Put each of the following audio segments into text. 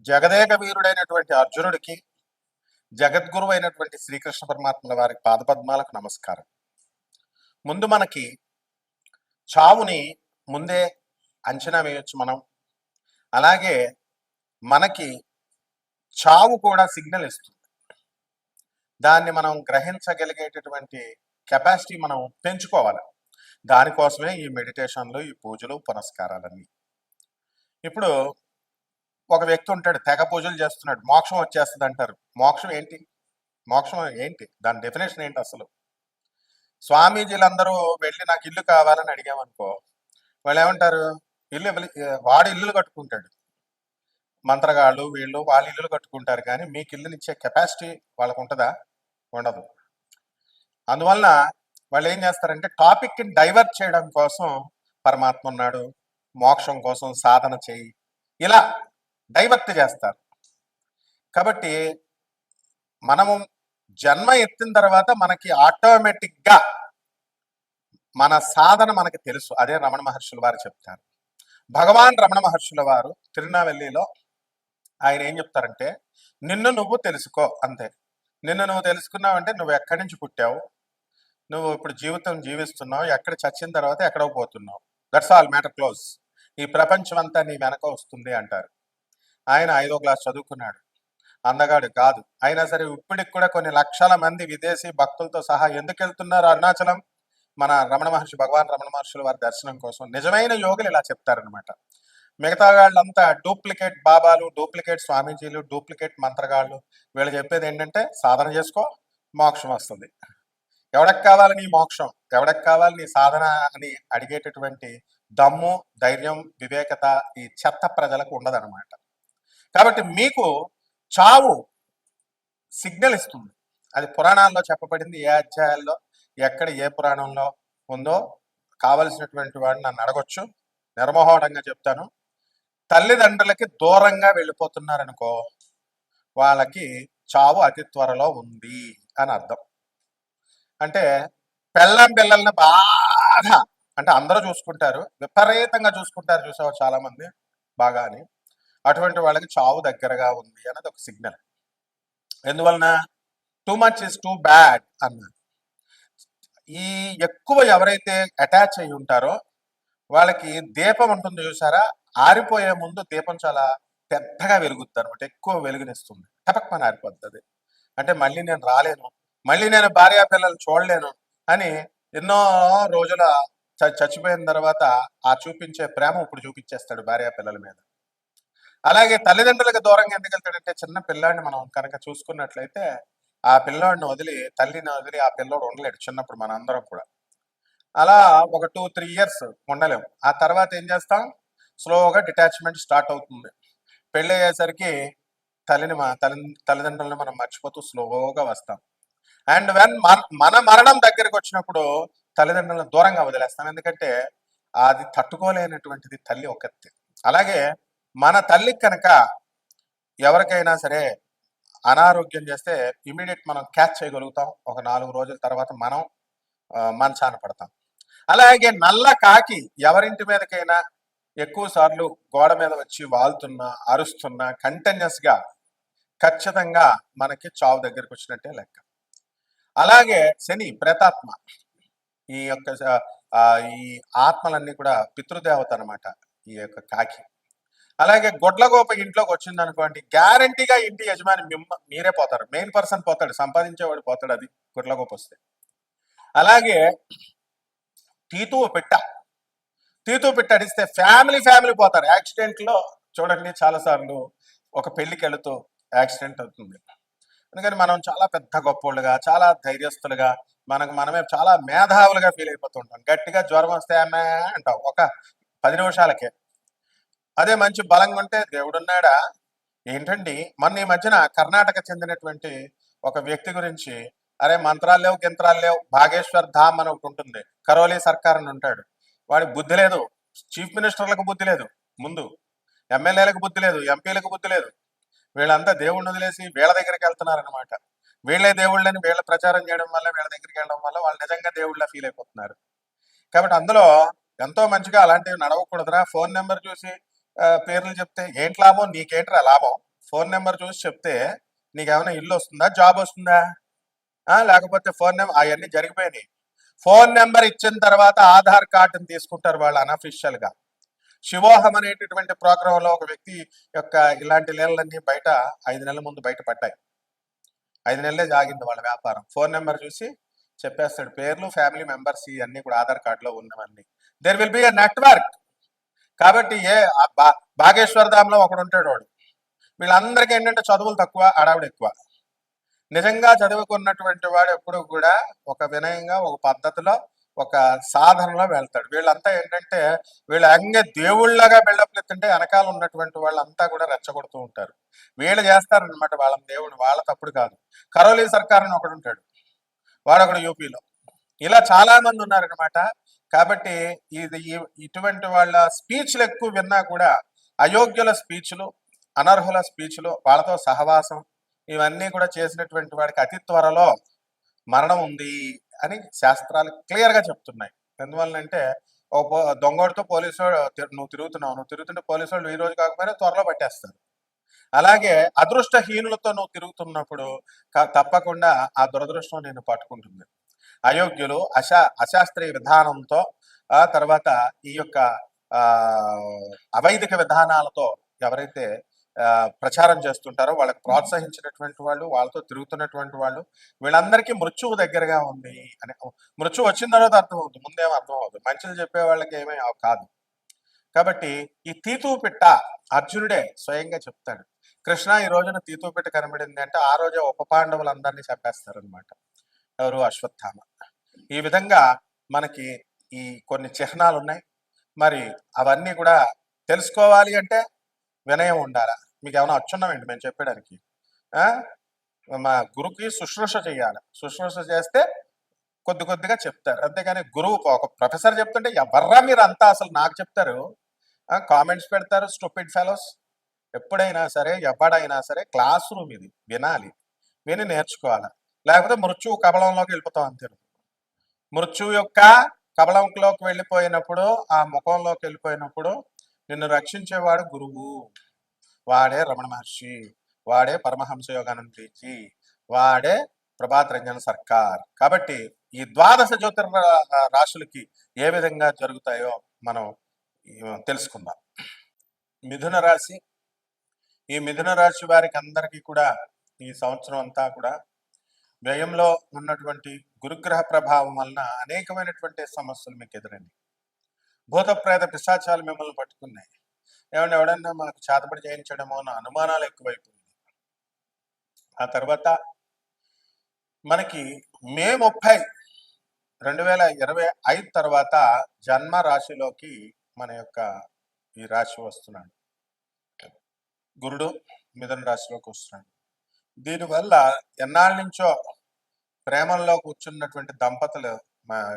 జగదేక వీరుడైనటువంటి అర్జునుడికి జగద్గురు అయినటువంటి శ్రీకృష్ణ పరమాత్మల వారి పాదపద్మాలకు నమస్కారం. ముందు మనకి చావుని ముందే అంచనా వేయొచ్చు మనం. అలాగే మనకి చావు కూడా సిగ్నల్ ఇస్తుంది. దాన్ని మనం గ్రహించగలిగేటటువంటి కెపాసిటీ మనం పెంచుకోవాలి. దానికోసమే ఈ మెడిటేషన్లు, ఈ పూజలు, పునస్కారాలన్నీ. ఇప్పుడు ఒక వ్యక్తి ఉంటాడు, తెగ పూజలు చేస్తున్నాడు, మోక్షం వచ్చేస్తుంది అంటారు. మోక్షం ఏంటి? మోక్షం ఏంటి? దాని డెఫినేషన్ ఏంటి అసలు? స్వామీజీలందరూ వెళ్ళి నాకు ఇల్లు కావాలని అడిగామనుకో, వాళ్ళు ఏమంటారు? వాడు ఇల్లులు కట్టుకుంటాడు. మంత్రగాళ్ళు వీళ్ళు వాళ్ళ ఇల్లులు కట్టుకుంటారు, కానీ మీకు ఇల్లునిచ్చే కెపాసిటీ వాళ్ళకు ఉంటుందా? ఉండదు. అందువలన వాళ్ళు ఏం చేస్తారంటే టాపిక్ని డైవర్ట్ చేయడం కోసం పరమాత్మ ఉన్నాడు, మోక్షం కోసం సాధన చేయి, ఇలా డైవర్ట్ చేస్తారు. కాబట్టి మనము జన్మ ఎత్తిన తర్వాత మనకి ఆటోమేటిక్గా మన సాధన మనకి తెలుసు. అదే రమణ మహర్షుల వారు చెప్తారు. భగవాన్ రమణ మహర్షుల వారు తిరునావెల్లిలో ఆయన ఏం చెప్తారంటే, నిన్ను నువ్వు తెలుసుకో అంతే. నిన్ను నువ్వు తెలుసుకున్నావంటే నువ్వు ఎక్కడి నుంచి పుట్టావు, నువ్వు ఇప్పుడు జీవితం జీవిస్తున్నావు, ఎక్కడ చచ్చిన తర్వాత ఎక్కడో పోతున్నావు, దట్స్ ఆల్, మ్యాటర్ క్లోజ్. ఈ ప్రపంచం అంతా నీ వెనక వస్తుంది అంటారు. ఆయన 5వ క్లాస్ చదువుకున్నాడు, అందగాడు కాదు. అయినా సరే ఇప్పటికి కూడా కొన్ని లక్షల మంది విదేశీ భక్తులతో సహా ఎందుకు వెళ్తున్నారు అరుణాచలం? మన భగవాన్ రమణ మహర్షుల వారి దర్శనం కోసం. నిజమైన యోగులు ఇలా చెప్తారనమాట. మిగతా వాళ్ళంతా డూప్లికేట్ బాబాలు, డూప్లికేట్ స్వామీజీలు, డూప్లికేట్ మంత్రగాళ్ళు. వీళ్ళు చెప్పేది ఏంటంటే సాధన చేసుకో, మోక్షం వస్తుంది. ఎవడకు కావాలి నీ మోక్షం, ఎవడకు కావాలి నీ సాధన అని అడిగేటటువంటి దమ్ము, ధైర్యం, వివేకత ఈ చెత్త ప్రజలకు ఉండదన్నమాట. కాబట్టి మీకు చావు సిగ్నల్ ఇస్తుంది. అది పురాణాల్లో చెప్పబడింది. ఏ అధ్యాయాల్లో, ఎక్కడ, ఏ పురాణంలో ఉందో కావలసినటువంటి వాడిని నన్ను అడగొచ్చు, నిర్మోహటంగా చెప్తాను. తల్లిదండ్రులకి దూరంగా వెళ్ళిపోతున్నారనుకో, వాళ్ళకి చావు అతి త్వరలో ఉంది అని అర్థం. అంటే పిల్లల్ని బాగా, అంటే అందరూ చూసుకుంటారు, విపరీతంగా చూసుకుంటారు, చూసావా చాలా మంది బాగా అని. అటువంటి వాళ్ళకి చావు దగ్గరగా ఉంది అన్నది ఒక సిగ్నల్. ఎందువలన? Too much is too bad అన్నారు. ఈ ఎక్కువ ఎవరైతే అటాచ్ అయి ఉంటారో వాళ్ళకి దీపం ఉంటుంది చూసారా, ఆరిపోయే ముందు దీపం చాలా పెద్దగా వెలుగుతుంది అనమాట, ఎక్కువ వెలుగునిస్తుంది, టపక్మని ఆరిపోతుంది. అంటే మళ్ళీ నేను రాలేను, మళ్ళీ నేను భార్యా పిల్లలు చూడలేను అని ఎన్నో రోజుల చచ్చిపోయిన తర్వాత ఆ చూపించే ప్రేమ ఇప్పుడు చూపించేస్తాడు భార్యా పిల్లల మీద. అలాగే తల్లిదండ్రులకు దూరంగా ఎందుకు వెళ్తాడంటే, చిన్న పిల్లాడిని మనం కనుక చూసుకున్నట్లయితే ఆ పిల్లోడిని వదిలి, తల్లిని వదిలి ఆ పిల్లోడు ఉండలేడు చిన్నప్పుడు. మన అందరం కూడా అలా ఒక 2-3 ఇయర్స్ ఉండలేము. ఆ తర్వాత ఏం చేస్తాం? స్లోగా డిటాచ్మెంట్ స్టార్ట్ అవుతుంది. పెళ్ళి అయ్యేసరికి తల్లిదండ్రులను మనం మర్చిపోతూ స్లోగా వస్తాం. అండ్ వెన్ మన మరణం దగ్గరికి వచ్చినప్పుడు తల్లిదండ్రులను దూరంగా వదిలేస్తాం. ఎందుకంటే అది తట్టుకోలేనటువంటిది తల్లి ఒక్కతే. అలాగే మన తల్లికి కనుక ఎవరికైనా సరే అనారోగ్యం చేస్తే ఇమీడియట్ మనం క్యాచ్ చేయగలుగుతాం. ఒక 4 రోజుల తర్వాత మనం మంచాన పడతాం. అలాగే నల్ల కాకి ఎవరింటి మీదకైనా ఎక్కువ సార్లు గోడ మీద వచ్చి వాళ్తున్నా, అరుస్తున్నా, కంటిన్యూస్గా ఖచ్చితంగా మనకి చావు దగ్గరికి వచ్చినట్టే లెక్క. అలాగే శని, ప్రేతాత్మ, ఈ యొక్క ఈ ఆత్మలన్నీ కూడా పితృదేవత అనమాట ఈ యొక్క కాకి. అలాగే గొడ్లగోప ఇంట్లోకి వచ్చింది అనుకోండి, గ్యారంటీగా ఇంటి యజమాని మీరే పోతారు, మెయిన్ పర్సన్ పోతాడు, సంపాదించేవాడు పోతాడు, అది గొడ్లగోప వస్తే. అలాగే తీతువు పిట్ట అడిస్తే ఫ్యామిలీ పోతారు. యాక్సిడెంట్లో చూడండి, చాలాసార్లు ఒక పెళ్లికి వెళుతూ యాక్సిడెంట్ అవుతుంది. అందుకని మనం చాలా పెద్ద గొప్పోళ్ళుగా, చాలా ధైర్యస్తులుగా, మనమే చాలా మేధావులుగా ఫీల్ అయిపోతుంటాం. గట్టిగా జ్వరం వస్తే అమ్మే అంటాం ఒక 10 నిమిషాలకే. అదే మంచి బలంగా ఉంటే దేవుడున్నాడా ఏంటండి. మొన్న ఈ మధ్యన కర్ణాటక చెందినటువంటి ఒక వ్యక్తి గురించి, అరే మంత్రాలు లేవు, గింత్రాలు లేవు, భాగేశ్వర్ ధామ్ అని ఒకటి ఉంటుంది, కరోలీ సర్కార్ అని ఉంటాడు, వాడికి బుద్ధి లేదు, చీఫ్ మినిస్టర్లకు బుద్ధి లేదు, ముందు ఎమ్మెల్యేలకు బుద్ధి లేదు, ఎంపీలకు బుద్ధి లేదు. వీళ్ళంతా దేవుడిని వదిలేసి వీళ్ళ దగ్గరికి వెళ్తున్నారనమాట. వీళ్ళే దేవుళ్ళని వీళ్ళ ప్రచారం చేయడం వల్ల, వీళ్ళ దగ్గరికి వెళ్ళడం వల్ల వాళ్ళు నిజంగా దేవుళ్ళ ఫీల్ అయిపోతున్నారు. కాబట్టి అందులో ఎంతో మంచిగా అలాంటివి నడవకూడదురా. ఫోన్ నెంబర్ చూసి పేర్లు చెప్తే ఏంటి లాభం, నీకేంట్రా లాభం? ఫోన్ నెంబర్ చూసి చెప్తే నీకేమైనా ఇల్లు వస్తుందా, జాబ్ వస్తుందా? లేకపోతే ఫోన్ నెంబర్ అవన్నీ జరిగిపోయినాయి. ఫోన్ నెంబర్ ఇచ్చిన తర్వాత ఆధార్ కార్డుని తీసుకుంటారు వాళ్ళు అనఫిషియల్ గా. శివోహం అనేటటువంటి ప్రోగ్రామ్ లో ఒక వ్యక్తి యొక్క ఇలాంటి లీలలన్నీ బయట 5 నెలల ముందు బయట పడ్డాయి. 5 నెలలే జాగింది వాళ్ళ వ్యాపారం. ఫోన్ నెంబర్ చూసి చెప్పేస్తాడు, పేర్లు, ఫ్యామిలీ మెంబర్స్ ఇవన్నీ కూడా ఆధార్ కార్డులో ఉన్నవన్నీ. There will be a network. కాబట్టి బాగేశ్వర ధాంలో ఒకడు ఉంటాడు. వాడు వీళ్ళందరికీ ఏంటంటే చదువులు తక్కువ, అడావిడ ఎక్కువ. నిజంగా చదువుకున్నటువంటి వాడు ఎప్పుడు కూడా ఒక వినయంగా, ఒక పద్ధతిలో, ఒక సాధనలో వెళ్తాడు. వీళ్ళంతా ఏంటంటే వీళ్ళు అంగే దేవుళ్ళగా బిల్డప్ ఎత్తుంటే వెనకాల ఉన్నటువంటి వాళ్ళంతా కూడా రెచ్చగొడుతూ ఉంటారు. వీళ్ళు చేస్తారనమాట వాళ్ళని దేవుడు. వాళ్ళ తప్పుడు కాదు. కరోలీ సర్కార్ అని ఒకడు ఉంటాడు, వాడొకడు యూపీలో. ఇలా చాలా మంది ఉన్నారనమాట. కాబట్టి ఇటువంటి వాళ్ళ స్పీచ్లు ఎక్కువ విన్నా కూడా అయోగ్యుల స్పీచ్లు, అనర్హుల స్పీచ్లు, వాళ్ళతో సహవాసం ఇవన్నీ కూడా చేసినటువంటి వాడికి అతి త్వరలో మరణం ఉంది అని శాస్త్రాలు క్లియర్ గా చెప్తున్నాయి. ఎందువల్లంటే దొంగోడితో పోలీసు నువ్వు తిరుగుతుంటే పోలీసు వాళ్ళు ఈ రోజు కాకపోయినా త్వరలో పట్టేస్తారు. అలాగే అదృష్టహీనులతో నువ్వు తిరుగుతున్నప్పుడు తప్పకుండా ఆ దురదృష్టం నేను పట్టుకుంటుంది. అయోగ్యులు, అశాస్త్రీయ విధానంతో, ఆ తర్వాత ఈ యొక్క అవైదిక విధానాలతో ఎవరైతే ప్రచారం చేస్తుంటారో వాళ్ళకి ప్రోత్సహించినటువంటి వాళ్ళు, వాళ్ళతో తిరుగుతున్నటువంటి వాళ్ళు, వీళ్ళందరికీ మృత్యువు దగ్గరగా ఉంది అని. మృత్యు వచ్చిన తర్వాత అర్థమవుతుంది, ముందేమో అర్థం అవుతుంది. మంచిలు చెప్పే వాళ్ళకి ఏమీ కాదు. కాబట్టి ఈ తీతూ పిట్ట అర్జునుడే స్వయంగా చెప్తాడు, కృష్ణ ఈ రోజున తీతూ పిట్ట కనబడింది అంటే ఆ రోజే ఉప పాండవులందరినీ చంపేస్తారనమాట. ఎవరు? అశ్వత్థామ. ఈ విధంగా మనకి ఈ కొన్ని చిహ్నాలు ఉన్నాయి. మరి అవన్నీ కూడా తెలుసుకోవాలి అంటే వినయం ఉండాలా. మీకు ఏమైనా అచ్చున్నామండి మేము చెప్పడానికి? మా గురువుకి శుశ్రూష చేయాలి. శుశ్రూష చేస్తే కొద్దిగా చెప్తారు, అంతేగాని గురువు ఒక ప్రొఫెసర్ చెప్తుంటే ఎవర్రా మీరు అంతా అసలు నాకు చెప్తారు, కామెంట్స్ పెడతారు, స్టూపిడ్ ఫెలోస్. ఎప్పుడైనా సరే ఎవడైనా సరే క్లాస్ రూమ్ ఇది, వినాలి, విని నేర్చుకోవాలి. లేకపోతే మృత్యువు కబలంలోకి వెళ్ళిపోతాం అంతే. మృత్యువు యొక్క కబలంలోకి వెళ్ళిపోయినప్పుడు, ఆ ముఖంలోకి వెళ్ళిపోయినప్పుడు నిన్ను రక్షించేవాడు గురువు. వాడే రమణ మహర్షి, వాడే పరమహంస యోగానందజీ, వాడే ప్రభాత్ రంజన్ సర్కార్. కాబట్టి ఈ ద్వాదశ జ్యోతిర్మ రాశులకి ఏ విధంగా జరుగుతాయో మనం తెలుసుకుందాం. మిథున రాశి. ఈ మిథున రాశి వారికి అందరికీ కూడా ఈ సంవత్సరం అంతా కూడా వ్యయంలో ఉన్నటువంటి గురుగ్రహ ప్రభావం వలన అనేకమైనటువంటి సమస్యలు మీకు ఎదురండి. భూత ప్రేత పిశాచాలు మిమ్మల్ని పట్టుకున్నాయి. ఏమన్నా ఎవడన్నా మనకు చేతబడి చేయించడమో అన్న అనుమానాలు ఎక్కువైపోయింది. ఆ తర్వాత మనకి మే 30, 2025 తర్వాత జన్మ రాశిలోకి మన యొక్క ఈ రాశి వస్తున్నాడు. గురుడు మిథున రాశిలోకి వస్తున్నాడు. దీనివల్ల ఎన్నాళ్ళ నుంచో ప్రేమల్లో కూర్చున్నటువంటి దంపతులు,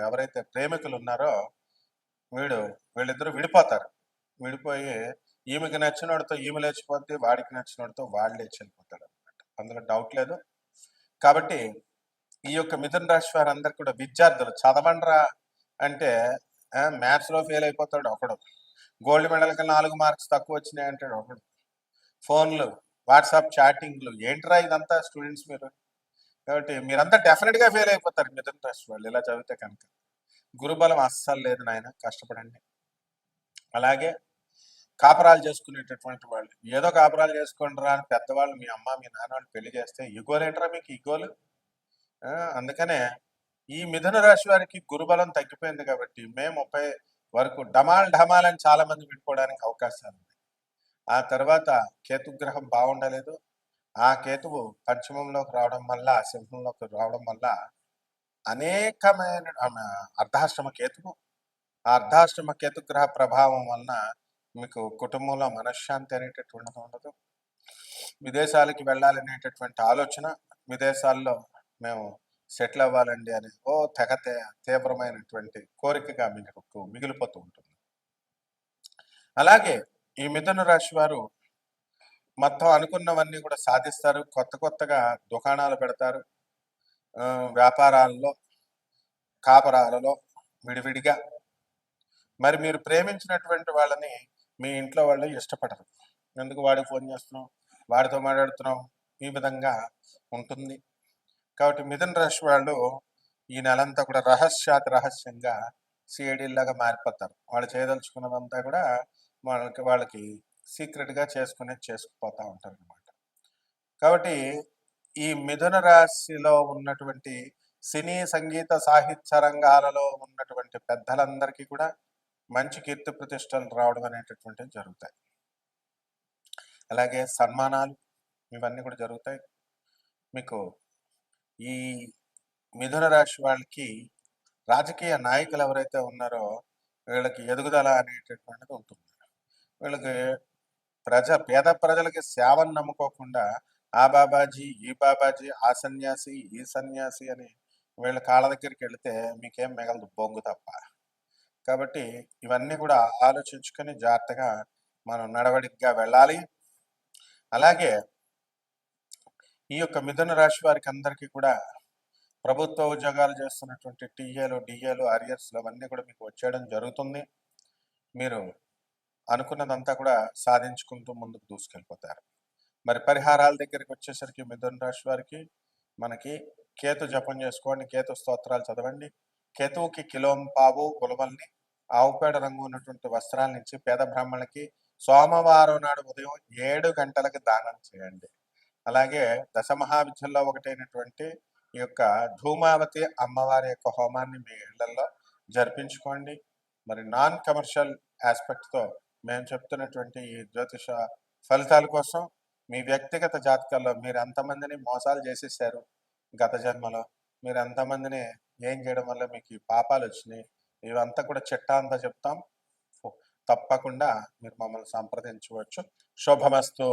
ఎవరైతే ప్రేమికులు ఉన్నారో వీళ్ళిద్దరూ విడిపోతారు. విడిపోయి ఈమెకి నచ్చినోడితో ఈమె లేచిపోద్ది, వాడికి నచ్చినోడితో వాడు లేచి వెళ్ళిపోతాడు అనమాట. అందులో డౌట్ లేదు. కాబట్టి ఈ యొక్క మిథున రాశి వారందరూ కూడా విద్యార్థులు చదవండ్రా అంటే మ్యాథ్స్లో ఫెయిల్ అయిపోతాడు ఒకడు, గోల్డ్ మెడల్కి 4 మార్క్స్ తక్కువ వచ్చినాయి అంటాడు ఒకడు, ఫోన్లు, వాట్సాప్ చాటింగ్లు, ఏంట్రా ఇదంతా స్టూడెంట్స్ మీరు. కాబట్టి మీరంతా డెఫినెట్గా ఫెయిల్ అయిపోతారు మిథున రాశి వాళ్ళు ఇలా చదివితే కనుక. గురుబలం అస్సలు లేదు నాయన, కష్టపడండి. అలాగే కాపరాలు చేసుకునేటటువంటి వాళ్ళు, ఏదో కాపరాలు చేసుకోండి రా అని పెద్దవాళ్ళు, మీ అమ్మ మీ నాన్న వాళ్ళు పెళ్లి చేస్తే ఈగోలేంట్రా మీకు ఈగోలు. అందుకనే ఈ మిథున రాశి వారికి గురుబలం తగ్గిపోయింది కాబట్టి మే 30 వరకు ఢమాల్ అని చాలా మంది విడిపోవడానికి అవకాశాలు ఉన్నాయి. ఆ తర్వాత కేతుగ్రహం బాగుండలేదు. ఆ కేతువు పంచమంలోకి రావడం వల్ల, సింహంలోకి రావడం వల్ల అనేకమైన అర్ధాష్టమ కేతువు, ఆ అర్ధాష్టమ కేతుగ్రహ ప్రభావం వలన మీకు కుటుంబంలో మనశ్శాంతి అనేటటువంటిది ఉండదు. విదేశాలకి వెళ్ళాలనేటటువంటి ఆలోచన, విదేశాల్లో మేము సెటిల్ అవ్వాలండి అని తెగ తీవ్రమైనటువంటి కోరికగా మీకు మిగిలిపోతూ ఉంటుంది. అలాగే ఈ మిథున రాశి వారు మొత్తం అనుకున్నవన్నీ కూడా సాధిస్తారు. కొత్తగా దుకాణాలు పెడతారు, వ్యాపారాల్లో, కాపరాలలో విడివిడిగా. మరి మీరు ప్రేమించినటువంటి వాళ్ళని మీ ఇంట్లో వాళ్ళు ఇష్టపడరు. ఎందుకు వాడికి ఫోన్ చేస్తున్నావు, వాడితో మాట్లాడుతున్నాం, ఈ విధంగా ఉంటుంది. కాబట్టి మిథున రాశి వాళ్ళు ఈ నెలంతా కూడా రహస్యంగా సిఐడిలాగా మారిపోతారు. వాళ్ళు చేయదలుచుకున్నదంతా కూడా వాళ్ళకి సీక్రెట్గా చేసుకుపోతూ ఉంటారు అనమాట. కాబట్టి ఈ మిథున రాశిలో ఉన్నటువంటి సినీ సంగీత సాహిత్య రంగాలలో ఉన్నటువంటి పెద్దలందరికీ కూడా మంచి కీర్తి ప్రతిష్టలు రావడం అనేటటువంటివి జరుగుతాయి. అలాగే సన్మానాలు ఇవన్నీ కూడా జరుగుతాయి. మీకు ఈ మిథున రాశి వాళ్ళకి రాజకీయ నాయకులు ఎవరైతే ఉన్నారో వీళ్ళకి ఎదుగుదల అనేటటువంటిది ఉంటుంది. వీళ్ళకి పేద ప్రజలకి సేవను నమ్ముకోకుండా ఆ బాబాజీ, ఈ బాబాజీ, ఆ సన్యాసి, ఈ సన్యాసి అని వీళ్ళ కాళ్ళ దగ్గరికి వెళితే మీకేం మిగలదు, బొంగు తప్ప. కాబట్టి ఇవన్నీ కూడా ఆలోచించుకొని జాగ్రత్తగా మనం నడవడికగా వెళ్ళాలి. అలాగే ఈ యొక్క మిథున రాశి వారికి అందరికీ కూడా ప్రభుత్వ ఉద్యోగాలు చేస్తున్నటువంటి టీఏలు, డిఏలు, అరియర్స్లు అవన్నీ కూడా మీకు వచ్చేయడం జరుగుతుంది. మీరు అనుకున్నదంతా కూడా సాధించుకుంటూ ముందుకు దూసుకెళ్ళిపోతారు. మరి పరిహారాల దగ్గరికి వచ్చేసరికి మిథున రాశి వారికి మనకి కేతు జపం చేసుకోండి, కేతు స్తోత్రాలు చదవండి. కేతువుకి కిలోంపావు ఉలవల్ని ఆవుపేడ రంగు ఉన్నటువంటి వస్త్రాల ఇచ్చి పేద బ్రాహ్మణులకి సోమవారం నాడు ఉదయం 7 గంటలకు దానం చేయండి. అలాగే దశమహావిద్యల్లో ఒకటైనటువంటి ఈ యొక్క ధూమావతి అమ్మవారి యొక్క హోమాన్ని మీ ఇళ్లలో జరిపించుకోండి. మరి నాన్ కమర్షియల్ ఆస్పెక్ట్తో మేము చెప్తున్నటువంటి ఈ జ్యోతిష ఫలితాల కోసం మీ వ్యక్తిగత జాతకాల్లో మీరు ఎంతమందిని మోసాలు చేసేసారు గత జన్మలో, మీరు ఎంతమందిని ఏం చేయడం వల్ల మీకు ఈ పాపాలు వచ్చినాయి, ఇవంతా కూడా చిట్టా అంతా చెప్తాం. తప్పకుండా మీరు మమ్మల్ని సంప్రదించవచ్చు. శుభమస్తు.